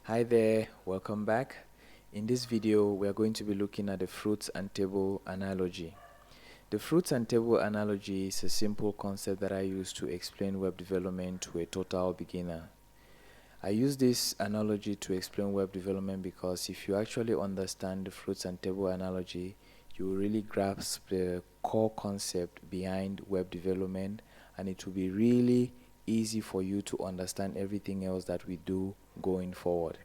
Hi there, welcome back. In this video, we are going to be looking at the fruits and table analogy. The fruits and table analogy is a simple concept that I use to explain web development to a total beginner. I use this analogy to explain web development because if you actually understand the fruits and table analogy, you will really grasp the core concept behind web development, and it will be really easy for you to understand everything else that we do going forward.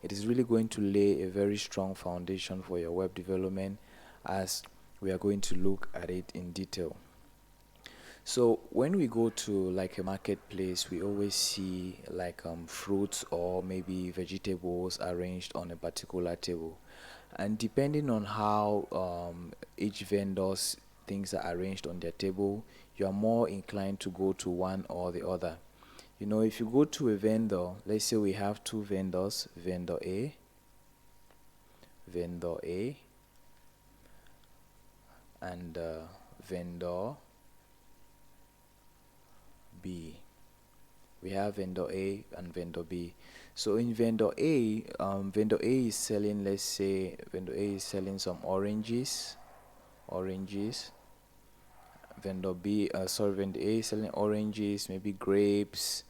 It is really going to lay a very strong foundation for your web development as we are going to look at it in detail. So when we go to like a marketplace, we always see like fruits or maybe vegetables arranged on a particular table, and depending on how each vendor's things are arranged on their table, you are more inclined to go to one or the other. You know, if you go to a vendor, let's say we have two vendors, vendor A, and vendor B. We have vendor A and vendor B. So in vendor vendor A is selling, let's say vendor A is selling some oranges. Vendor A is selling oranges, maybe grapes,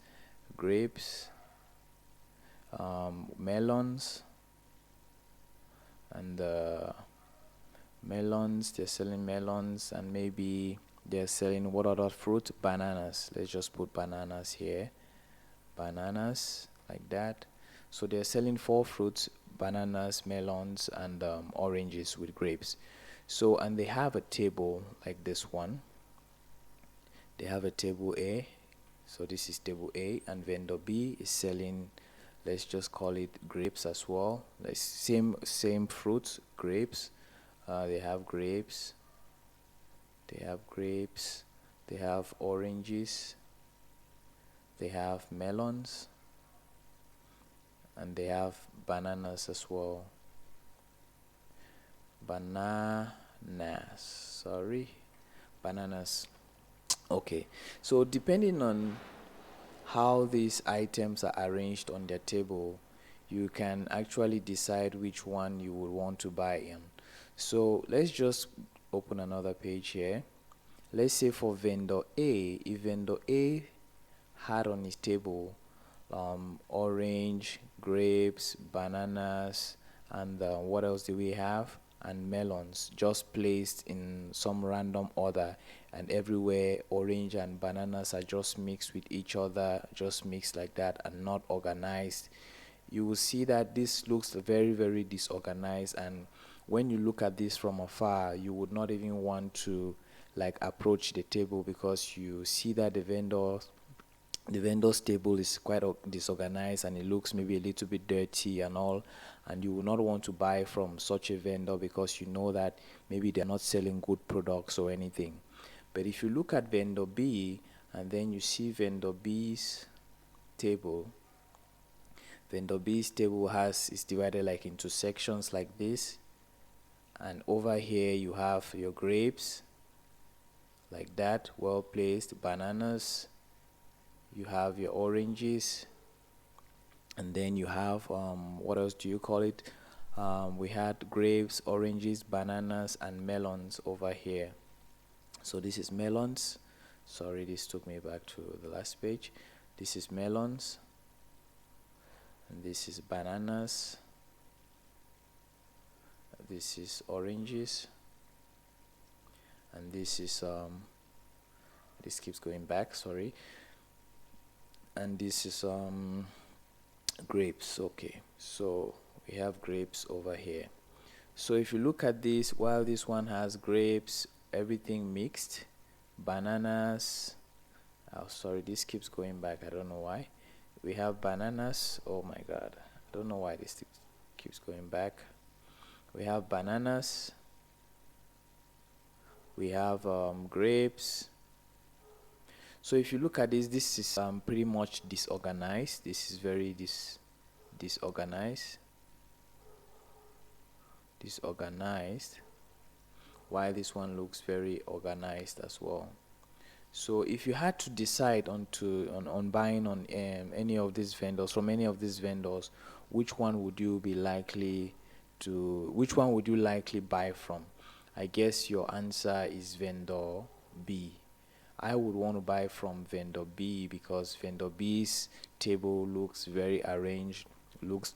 melons, and melons. They're selling melons, and maybe they're selling what other fruit? Bananas. Let's just put bananas here. Bananas, like that. So they're selling four fruits: bananas, melons, and oranges with grapes. So, and they have a table like this one. They have a table A. So this is table A, and vendor B is selling, let's just call it grapes as well. Like same fruits, grapes. They have grapes. They have oranges. They have melons, and they have bananas as well. Bananas. Okay, so depending on how these items are arranged on their table, you can actually decide which one you would want to buy in. So let's just open another page here. Let's say for vendor A, if vendor A had on his table orange, grapes, bananas, and what else do we have? And melons, just placed in some random order, and everywhere orange and bananas are just mixed with each other, just mixed like that and not organized. You will see that this looks very, very disorganized, and when you look at this from afar, you would not even want to like approach the table because you see that the vendor's table is quite disorganized, and it looks maybe a little bit dirty and all, and you will not want to buy from such a vendor because you know that maybe they're not selling good products or anything. But if you look at vendor B and then you see vendor B's table, vendor B's table is divided like into sections like this, and over here you have your grapes like that, well placed, bananas, you have your oranges, and then you have what else do you call it? We had grapes, oranges, bananas, and melons over here. So this is melons. Sorry, this took me back to the last page. This is melons, and this is bananas. This is oranges, and this is this keeps going back. Sorry, and this is grapes. Okay, so we have grapes over here. So if you look at this, while this one has grapes, everything mixed, bananas, oh sorry, this keeps going back, I don't know why. We have bananas, oh my god, I don't know why this keeps going back. We have bananas, we have grapes. So if you look at this is pretty much disorganized. This is very disorganized, while this one looks very organized as well. So if you had to decide on buying on any of these vendors, from any of these vendors, which one would you be likely which one would you likely buy from? I guess your answer is vendor B. I would want to buy from vendor B because vendor B's table looks very arranged, looks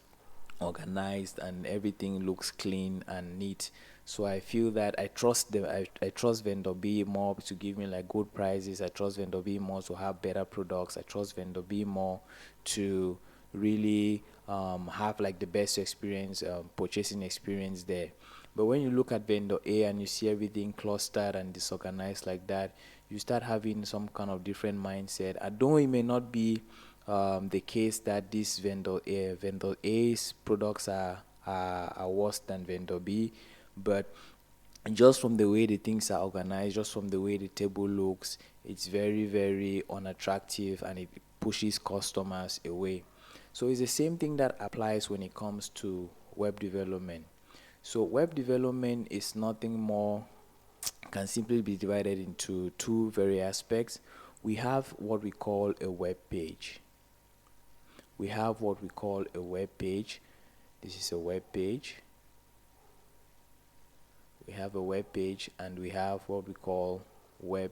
organized, and everything looks clean and neat. So I feel that I trust vendor B more to give me like good prices. I trust vendor B more to have better products. I trust vendor B more to really have like the best experience, purchasing experience there. But when you look at vendor A and you see everything clustered and disorganized like that, you start having some kind of different mindset. I know it may not be the case that this vendor A's products are worse than vendor B, but just from the way the things are organized, just from the way the table looks, it's very, very unattractive and it pushes customers away. So it's the same thing that applies when it comes to web development. So web development is nothing more, can simply be divided into two very aspects. We have what we call a web page. We have what we call a web page. This is a web page. We have a web page and we have what we call web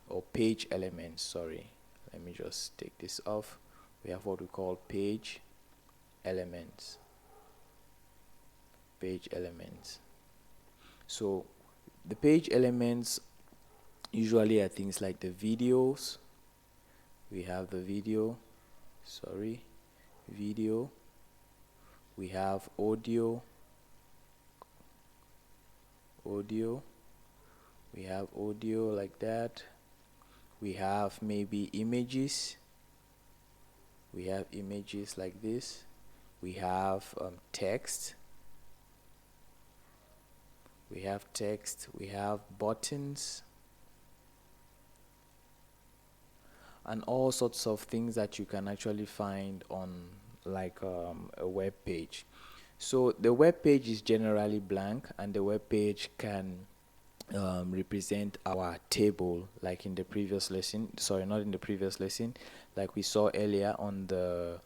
or page elements. Sorry, let me just take this off. We have what we call page elements. Page elements. So the page elements usually are things like the videos. We have the video. Sorry, video. We have audio. We have audio like that. We have maybe images. We have images like this. We have text. We have text. We have buttons and all sorts of things that you can actually find on like a web page. So the web page is generally blank, and the web page can represent our table, like in the previous lesson. Sorry, not in the previous lesson, like we saw earlier on the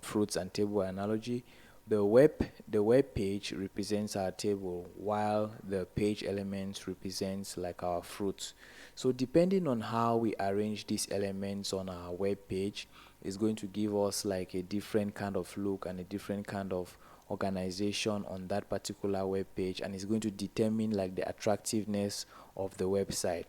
fruits and table analogy. The web page represents our table, while the page elements represents like our fruits. So depending on how we arrange these elements on our web page is going to give us like a different kind of look and a different kind of organization on that particular web page, and it's going to determine like the attractiveness of the website.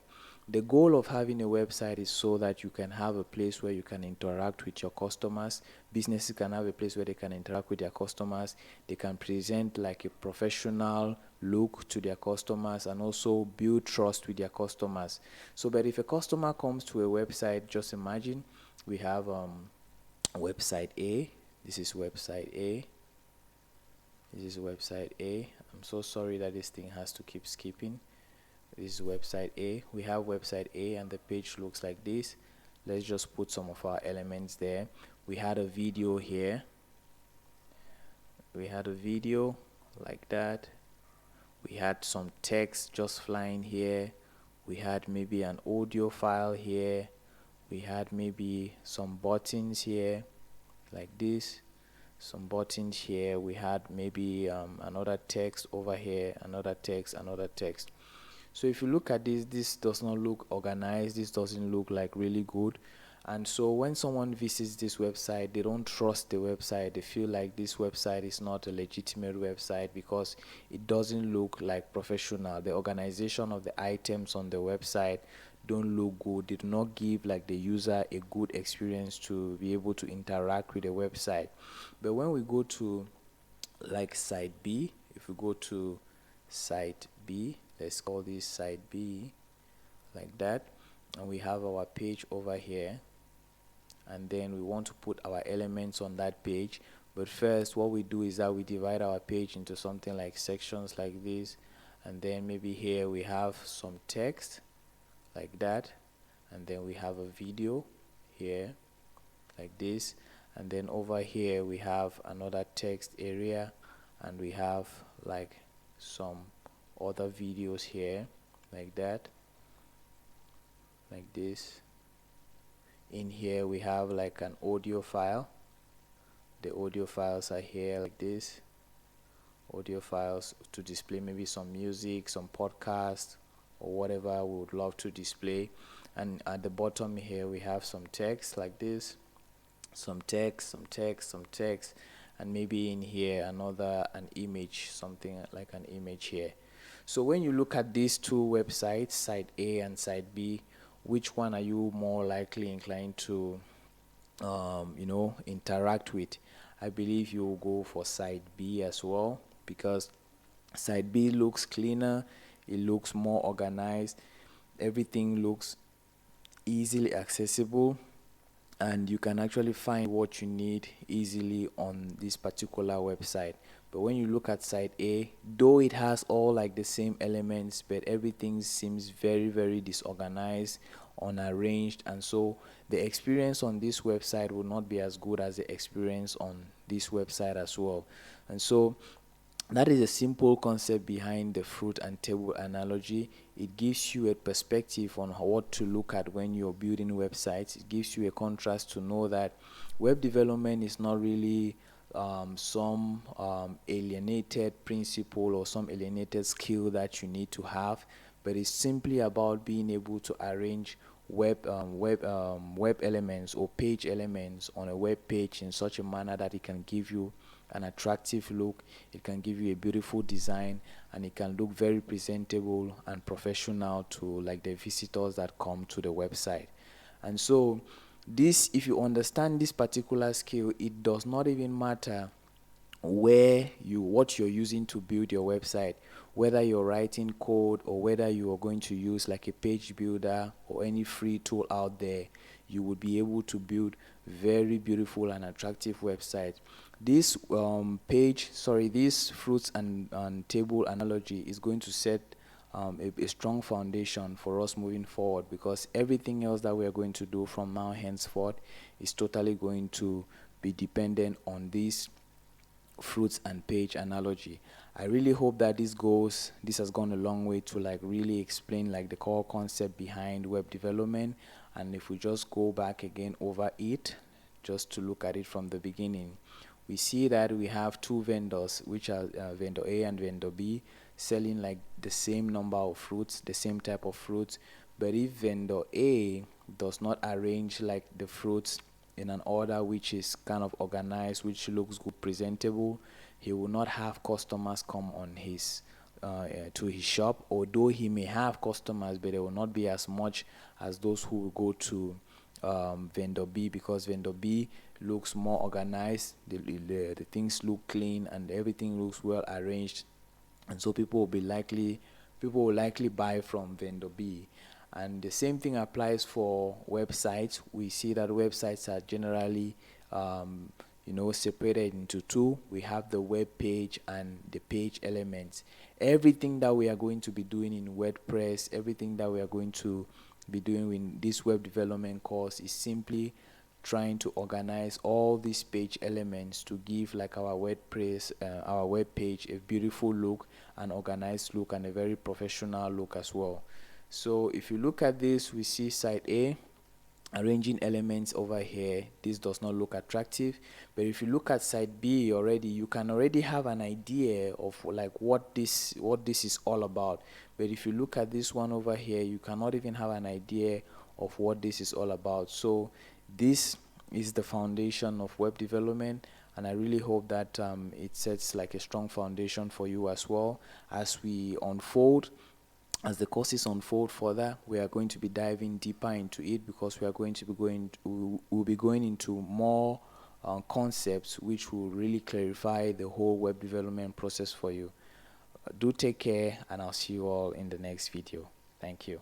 The goal of having a website is so that you can have a place where you can interact with your customers. Businesses can have a place where they can interact with their customers. They can present like a professional look to their customers and also build trust with their customers. So, but if a customer comes to a website, just imagine we have website A. This is website A. This is website A. I'm so sorry that this thing has to keep skipping. This is website A. We have website A and the page looks like this. Let's just put some of our elements there. We had a video here. We had a video like that. We had some text just flying here. We had maybe an audio file here. We had maybe some buttons here like this. Some buttons here. We had maybe another text over here, another text, another text. So if you look at this does not look organized. This doesn't look like really good. And so when someone visits this website, they don't trust the website. They feel like this website is not a legitimate website because it doesn't look like professional. The organization of the items on the website don't look good. They do not give like the user a good experience to be able to interact with the website. But when we go to like site B, if we go to site B, let's call this site B like that, and we have our page over here, and then we want to put our elements on that page. But first what we do is that we divide our page into something like sections like this, and then maybe here we have some text like that, and then we have a video here like this, and then over here we have another text area, and we have like some other videos here like that, like this. In here we have like an audio file. The audio files are here like this. Audio files to display maybe some music, some podcast, or whatever we would love to display. And at the bottom here we have some text like this, some text, and maybe in here an image, something like an image here. So when you look at these two websites, site A and site B, which one are you more likely inclined to interact with? I believe you will go for site B as well, because site B looks cleaner, it looks more organized, everything looks easily accessible, and you can actually find what you need easily on this particular website. But when you look at site A, though it has all like the same elements, but everything seems very, very disorganized, unarranged, and so the experience on this website will not be as good as the experience on this website as well. And so that is a simple concept behind the fruit and table analogy. It gives you a perspective on what to look at when you're building websites. It gives you a contrast to know that web development is not really some alienated principle or some alienated skill that you need to have, but it's simply about being able to arrange web elements or page elements on a web page in such a manner that it can give you an attractive look, it can give you a beautiful design, and it can look very presentable and professional to like the visitors that come to the website. And so this, if you understand this particular skill, it does not even matter what you're using to build your website, whether you're writing code or whether you are going to use like a page builder or any free tool out there. You would be able to build very beautiful and attractive websites. This this fruits and table analogy is going to set a strong foundation for us moving forward, because everything else that we are going to do from now henceforth is totally going to be dependent on this fruits and page analogy. I really hope that this has gone a long way to like really explain like the core concept behind web development. And if we just go back again over it, just to look at it from the beginning, we see that we have two vendors, which are vendor A and vendor B, selling like the same number of fruits, the same type of fruits. But if vendor A does not arrange like the fruits in an order which is kind of organized, which looks good, presentable, he will not have customers come on his to his shop. Although he may have customers, but they will not be as much as those who will go to vendor B, because vendor B looks more organized, the things look clean, and everything looks well arranged, and so people will likely buy from vendor B. And the same thing applies for websites. We see that websites are generally separated into two. We have the web page and the page elements. Everything that we are going to be doing in WordPress, everything that we are going to be doing in this web development course is simply trying to organize all these page elements to give like our WordPress, our web page, a beautiful look, an organized look, and a very professional look as well. So if you look at this, we see site A arranging elements over here. This does not look attractive, but if you look at site B already, you can already have an idea of like what this is all about. But if you look at this one over here, you cannot even have an idea of what this is all about. So this is the foundation of web development, and I really hope that it sets like a strong foundation for you as well. As the courses unfold further, we are going to be diving deeper into it, because we are going to be we'll be going into more concepts which will really clarify the whole web development process for you. Do take care, and I'll see you all in the next video. Thank you.